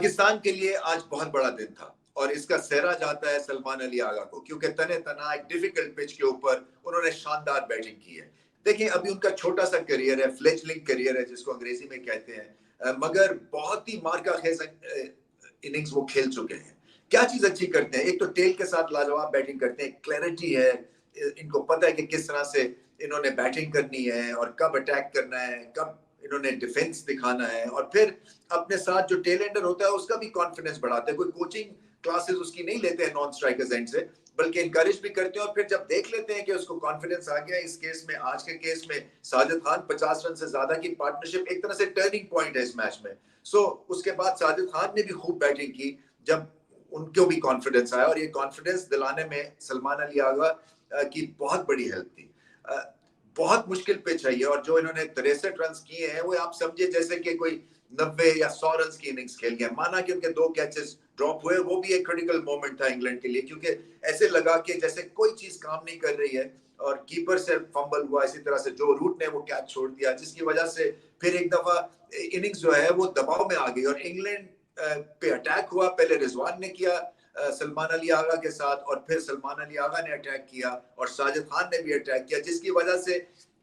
पाकिस्तान के लिए आज बहुत बड़ा दिन था और इसका सेहरा जाता है सलमान अली आगा को, क्योंकि तने तना एक डिफिकल्ट पिच के ऊपर उन्होंने शानदार बैटिंग की है। देखिए, अभी उनका छोटा सा करियर है, फ्लेचलिंग करियर है जिसको अंग्रेजी में कहते हैं, मगर बहुत ही मार्का खेज इनिंग्स वो खेल चुके हैं। क्या चीज अच्छी करते हैं, एक तो टेल के साथ लाजवाब बैटिंग करते हैं, क्लैरिटी है, इनको पता है कि किस तरह से इन्होंने बैटिंग करनी है और कब अटैक करना है, कब इन्होंने डिफेंस दिखाना है, और फिर अपने साथ जो टेल एंडर होता है उसका भी कॉन्फिडेंस बढ़ाते हैं। कोई कोचिंग क्लासेस उसकी नहीं लेते हैं नॉन स्ट्राइकर्स एंड से, बल्कि इंकरेज भी करते हैं। और फिर जब देख लेते हैं कि उसको कॉन्फिडेंस आ गया, इस केस में, आज के केस में साजिद खान 50 रन से ज्यादा की पार्टनरशिप एक तरह से टर्निंग पॉइंट है इस मैच में। उसके बाद साजिद खान ने भी खूब बैटिंग की जब उनको भी कॉन्फिडेंस आया, और ये कॉन्फिडेंस दिलाने में सलमान अली आगा की बहुत बड़ी हेल्प थी। बहुत मुश्किल पिच है ये, और जो इन्होंने 63 रन किए हैं वो आप समझे जैसे कि कोई 90 या 100 रन की इनिंग्स खेल गया। माना कि उनके 2 कैचेस ड्रॉप हुए, वो भी एक क्रिटिकल मोमेंट था इंग्लैंड के लिए, क्योंकि ऐसे लगा कि जैसे कोई चीज काम नहीं कर रही है, और कीपर से फंबल हुआ, इसी तरह से जो रूट ने वो कैच छोड़ दिया, जिसकी वजह से फिर एक दफा इनिंग्स जो है वो दबाव में आ गई और इंग्लैंड पे अटैक हुआ। पहले रिजवान ने किया सलमान अली आगा के साथ, और फिर सलमान अली आगा ने अटैक किया और साजिद खान ने भी अटैक किया, जिसकी वजह से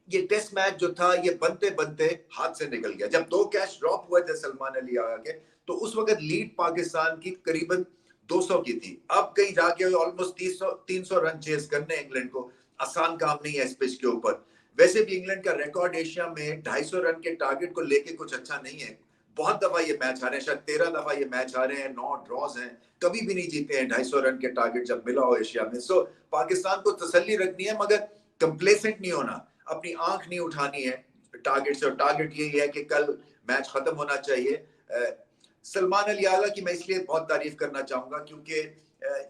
ये टेस्ट मैच जो था ये बनते बनते हाथ से निकल गया। जब 2 कैच ड्रॉप हुए थे सलमान अली आगा के, तो उस वक्त लीड पाकिस्तान की करीबन 200 की थी। अब कहीं जाके ऑलमोस्ट 300 रन चेस करने इंग्लैंड को आसान काम नहीं है इस पिच के ऊपर। वैसे भी इंग्लैंड का रिकॉर्ड एशिया में 250 रन के टारगेट को लेके कुछ अच्छा नहीं है। बहुत दफा ये मैच हारे हैं, शायद 13 दफा ये मैच हारे हैं, 9 ड्रॉज हैं, कभी भी नहीं जीते हैं 250 रन के टारगेट जब मिला हो एशिया में। पाकिस्तान को तसल्ली रखनी है, मगर कंप्लेसेंट नहीं होना, अपनी आंख नहीं उठानी है टारगेट से, और टारगेट यही है कि कल मैच खत्म होना चाहिए। सलमान अली आगा की मैं इसलिए बहुत तारीफ करना चाहूंगा क्योंकि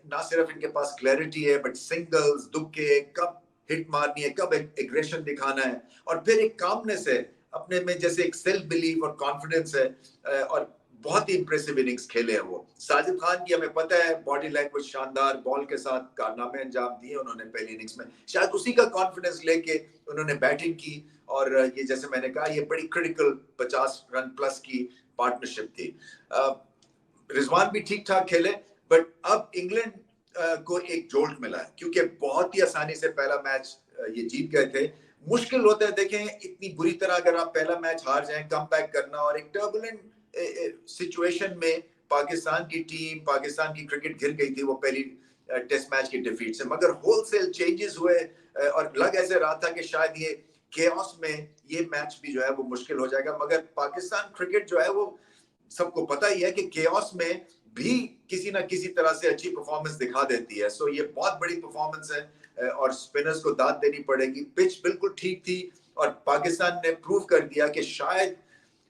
ना सिर्फ इनके पास क्लैरिटी है, बट सिंगल्स, दुक्के, कब हिट मारनी है, कब एग्रेशन दिखाना है, और फिर एक कामनेस है अपने में, जैसे एक सेल्फ बिलीव और कॉन्फिडेंस है, और बहुत ही इंप्रेसिव इनिंग्स खेले हैं वो। साजिद खान की हमें पता है बॉडी लैंग्वेज शानदार, बॉल के साथ कारनामे अंजाम दिए उन्होंने पहली इनिंग्स में, शायद उसी का कॉन्फिडेंस लेके उन्होंने बैटिंग की, और ये जैसे मैंने कहा ये बड़ी क्रिटिकल 50 रन प्लस की पार्टनरशिप थी। रिजवान भी ठीक ठाक खेले, बट अब इंग्लैंड को एक जोल्ट मिला है, क्योंकि बहुत ही आसानी से पहला मैच ये जीत गए थे। मुश्किल होता है, देखें, इतनी बुरी तरह अगर आप पहला मैच हार जाएं, कम बैक करना, और एक टर्बुलेंट सिचुएशन में पाकिस्तान की टीम, पाकिस्तान की क्रिकेट गिर गई थी वो पहली टेस्ट मैच की डिफीट से, मगर होलसेल चेंजेस हुए, और लग ऐसे रहा था कि शायद ये केओस में ये मैच भी जो है वो मुश्किल हो जाएगा। मगर पाकिस्तान क्रिकेट जो है वो सबको पता ही है कि केओस में भी किसी ना किसी तरह से अच्छी परफॉर्मेंस दिखा देती है। ये बहुत बड़ी परफॉर्मेंस है, और स्पिनर्स को दाद देनी पड़ेगी। पिच बिल्कुल ठीक थी, और पाकिस्तान ने प्रूव कर दिया कि शायद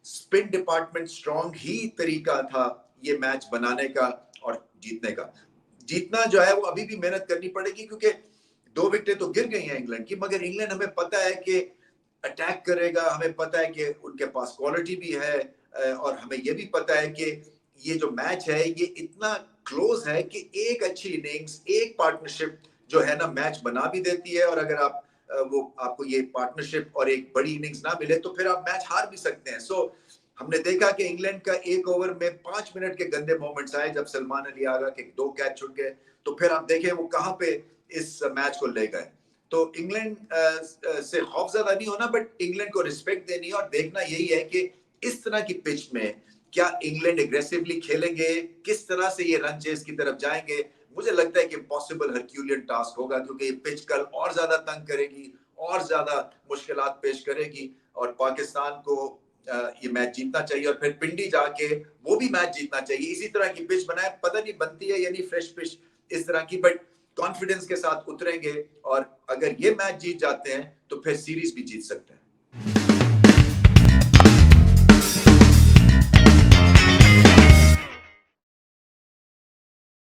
स्पिन डिपार्टमेंट स्ट्रॉन्ग ही तरीका था ये मैच बनाने का और जीतने का। जीतना जो है वो अभी भी मेहनत करनी पड़ेगी, क्योंकि 2 विकेटें तो गिर गई हैं इंग्लैंड की, मगर इंग्लैंड हमें पता है कि अटैक करेगा, हमें पता है कि उनके पास क्वालिटी भी है, और हमें ये भी पता है कि ये जो मैच है ये इतना क्लोज है कि एक अच्छी इनिंग्स, एक पार्टनरशिप जो है ना मैच बना भी देती है, और अगर आप वो आपको ये पार्टनरशिप और एक बड़ी इनिंग्स ना मिले तो फिर आप मैच हार भी सकते हैं। हमने देखा कि इंग्लैंड का एक ओवर में 5 मिनट के गंदे मोमेंट्स आए जब सलमान अली आगा के 2 कैच छूट गए, तो फिर आप देखें वो कहां पे इस मैच को ले गए। तो इंग्लैंड से खौफजदा नहीं होना, बट इंग्लैंड को रिस्पेक्ट देनी है, और देखना यही है कि इस तरह की पिच में क्या इंग्लैंड एग्रेसिवली खेलेंगे, किस तरह से ये रन चेस की तरफ जाएंगे। मुझे लगता है कि पॉसिबल हरक्यूलियन टास्क होगा, क्योंकि ये पिच कल और ज्यादा तंग करेगी, और ज्यादा मुश्किलात पेश करेगी, और पाकिस्तान को ये मैच जीतना चाहिए, और फिर पिंडी जाके वो भी मैच जीतना चाहिए। इसी तरह की पिच बनाए, पता नहीं बनती है यानी फ्रेश पिच इस तरह की, बट कॉन्फिडेंस के साथ उतरेंगे, और अगर ये मैच जीत जाते हैं तो फिर सीरीज भी जीत सकते हैं।